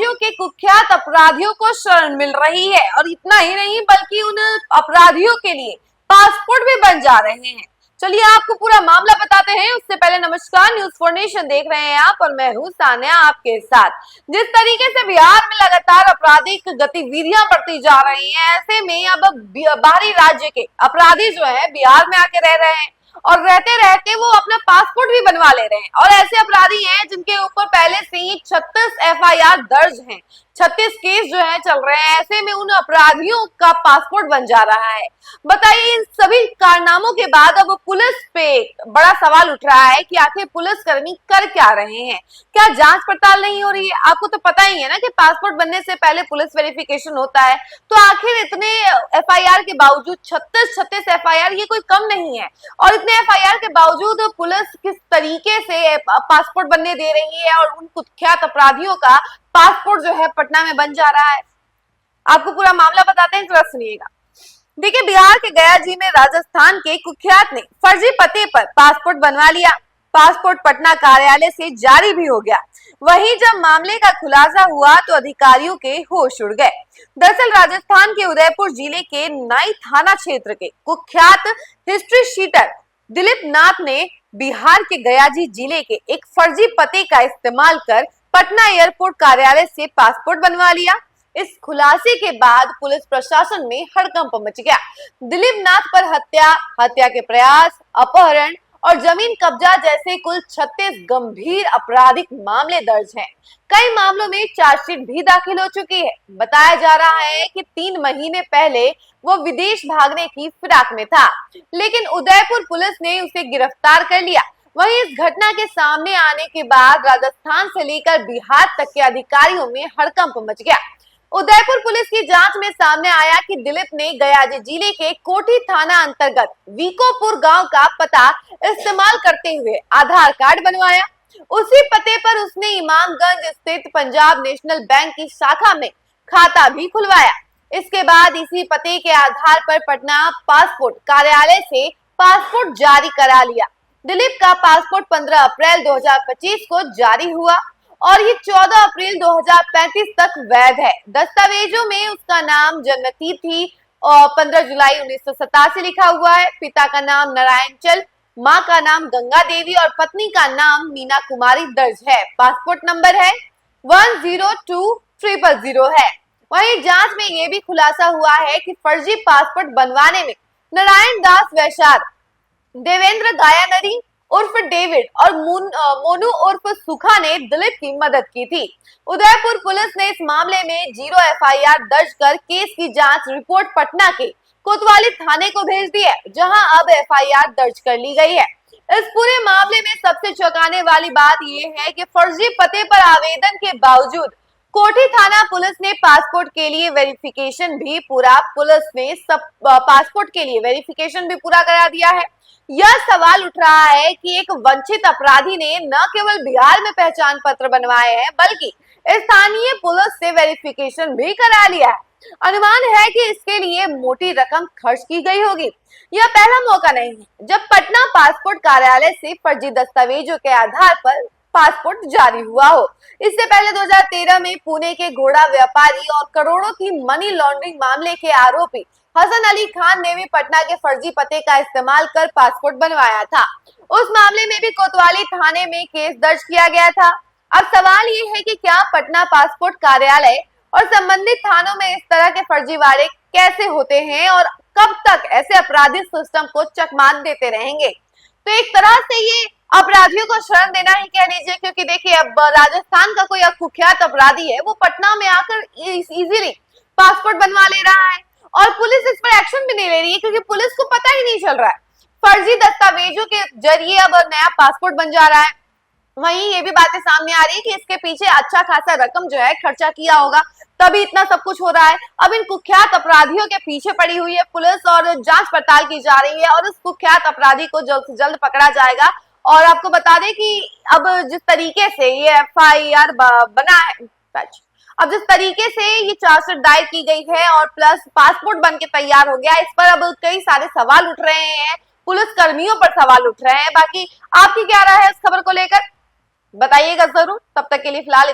राज्यों के कुख्यात अपराधियों को शरण मिल रही है और इतना ही नहीं बल्कि उन अपराधियों के लिए पासपोर्ट भी बन जा रहे हैं। चलिए आपको पूरा मामला बताते हैं। उससे पहले नमस्कार, न्यूज फॉर नेशन देख रहे हैं आप और मैं हूं सान्या आपके साथ। जिस तरीके से बिहार में लगातार आपराधिक गतिविधियां बढ़ती जा रही हैं, ऐसे में अब बाहरी राज्य के अपराधी जो है बिहार में आके रह रहे हैं और रहते रहते वो अपना पासपोर्ट भी बनवा ले रहे हैं। और ऐसे अपराधी हैं जिनके ऊपर पहले से ही 36 एफआईआर दर्ज हैं, 36 केस जो है चल रहे हैं। ऐसे में उन अपराधियों का पासपोर्ट बन जा रहा है। बताइए, इन सभी कारनामों के बाद अब पुलिस पे बड़ा सवाल उठ रहा है कि आखिर पुलिसकर्मी कर क्या रहे हैं। क्या जांच पड़ताल नहीं हो रही है? आपको तो पता ही है ना कि पासपोर्ट बनने से पहले पुलिस वेरिफिकेशन होता है। तो आखिर इतने एफआईआर के बावजूद 36 एफआईआर, ये कोई कम नहीं है। और इतने एफआईआर के बावजूद पुलिस किस तरीके से पासपोर्ट बनने दे रही है और उन कुख्यात अपराधियों का पासपोर्ट जो है पटना में बन जा रहा है। आपको पूरा मामला बताते हैं, जरा सुनिएगा। देखिए, बिहार के गया जी में राजस्थान के कुख्यात ने फर्जी पते पर पासपोर्ट बनवा लिया। पासपोर्ट पटना कार्यालय से जारी भी हो गया। वहीं जब मामले का खुलासा हुआ तो अधिकारियों के होश उड़ गए। दरअसल राजस्थान के उदयपुर जिले के नाई थाना क्षेत्र के कुख्यात हिस्ट्री शीटर दिलीप नाथ ने बिहार के गयाजी जिले के एक फर्जी पते का इस्तेमाल कर पटना एयरपोर्ट कार्यालय से पासपोर्ट बनवा लिया। इस खुलासे के बाद पुलिस प्रशासन में हड़कंप मच गया। दिलीप नाथ पर हत्या के प्रयास, अपहरण और जमीन कब्जा जैसे कुल 36 गंभीर आपराधिक मामले दर्ज हैं। कई मामलों में चार्जशीट भी दाखिल हो चुकी है। बताया जा रहा है कि 3 महीने पहले वो विदेश भागने की फिराक में था, लेकिन उदयपुर पुलिस ने उसे गिरफ्तार कर लिया। वहीं इस घटना के सामने आने के बाद राजस्थान से लेकर बिहार तक के अधिकारियों में हड़कंप मच गया। उदयपुर पुलिस की जांच में सामने आया कि दिलीप ने गयाजी जिले के कोठी थाना अंतर्गत वीकोपुर गांव का पता इस्तेमाल करते हुए आधार कार्ड बनवाया। उसी पते पर उसने इमामगंज स्थित पंजाब नेशनल बैंक की शाखा में खाता भी खुलवाया। इसके बाद इसी पते के आधार पर पटना पासपोर्ट कार्यालय से पासपोर्ट जारी करा लिया। दिलीप का पासपोर्ट 15 अप्रैल 2025 को जारी हुआ और ये 14 अप्रैल 2035 तक वैध है। दस्तावेजों में उसका नाम, जन्म तिथि और 15 जुलाई 1987 लिखा हुआ है। पिता का नाम नारायण चल, माँ का नाम गंगा देवी और पत्नी का नाम मीना कुमारी दर्ज है। पासपोर्ट नंबर है 102000 है। वहीं जांच में ये भी खुलासा हुआ है कि फर्जी पासपोर्ट बनवाने में नारायण दास वैशार, देवेंद्र गायानरी उर्फ डेविड और मोनू उर्फ सुखा ने दिलीप की मदद की थी। उदयपुर पुलिस ने इस मामले में 0 एफआईआर दर्ज कर केस की जांच रिपोर्ट पटना के कोतवाली थाने को भेज दी है, जहां अब एफआईआर दर्ज कर ली गई है। इस पूरे मामले में सबसे चौंकाने वाली बात यह है कि फर्जी पते पर आवेदन के बावजूद कोठी थाना पुलिस ने पासपोर्ट के लिए वेरिफिकेशन भी पूरा करा दिया है। यह सवाल उठ रहा है कि एक वंचित अपराधी ने न केवल बिहार में पहचान पत्र बनवाए हैं बल्कि स्थानीय पुलिस से वेरिफिकेशन भी करा लिया है। अनुमान है कि इसके लिए मोटी रकम खर्च की गई होगी। यह पहला मौका नहीं है जब पटना पासपोर्ट कार्यालय से फर्जी दस्तावेजों के आधार पर पासपोर्ट जारी हुआ हो। इससे पहले 2013 में पुणे के घोड़ा व्यापारी और करोड़ों की मनी लॉन्ड्रिंग मामले के आरोपी हसन अली खान ने भी पटना के फर्जी पते का इस्तेमाल कर पासपोर्ट बनवाया था। उस मामले में भी कोतवाली थाने में केस दर्ज किया गया था। अब सवाल ये है कि क्या पटना पासपोर्ट कार्यालय और संबंधित थानों में इस तरह के फर्जीवाड़े कैसे होते हैं और कब तक ऐसे अपराधी सिस्टम को चकमा देते रहेंगे। तो एक तरह से ये अपराधियों को शरण देना ही कह लीजिए, क्योंकि देखिए अब राजस्थान का कोई कुख्यात अपराधी है, वो पटना में आकर इजीली पासपोर्ट बनवा ले रहा है और पुलिस इस पर एक्शन भी नहीं ले रही है, क्योंकि पुलिस को पता ही नहीं चल रहा है। फर्जी दस्तावेजों के जरिए अब नया पासपोर्ट बन जा रहा है। वहीं ये भी बातें सामने आ रही है कि इसके पीछे अच्छा खासा रकम जो है खर्चा किया होगा, तभी इतना सब कुछ हो रहा है। अब इन कुख्यात अपराधियों के पीछे पड़ी हुई है पुलिस और जांच पड़ताल की जा रही है और इस कुख्यात अपराधी को जल्द से जल्द पकड़ा जाएगा। और आपको बता दें कि अब जिस तरीके से ये एफआईआर बना है, अब जिस तरीके से ये चार्जशीट दायर की गई है और प्लस पासपोर्ट बन के तैयार हो गया, इस पर अब कई सारे सवाल उठ रहे हैं, पुलिस कर्मियों पर सवाल उठ रहे हैं। बाकी आपकी क्या राय है इस खबर को लेकर, बताइएगा जरूर। तब तक के लिए फिलहाल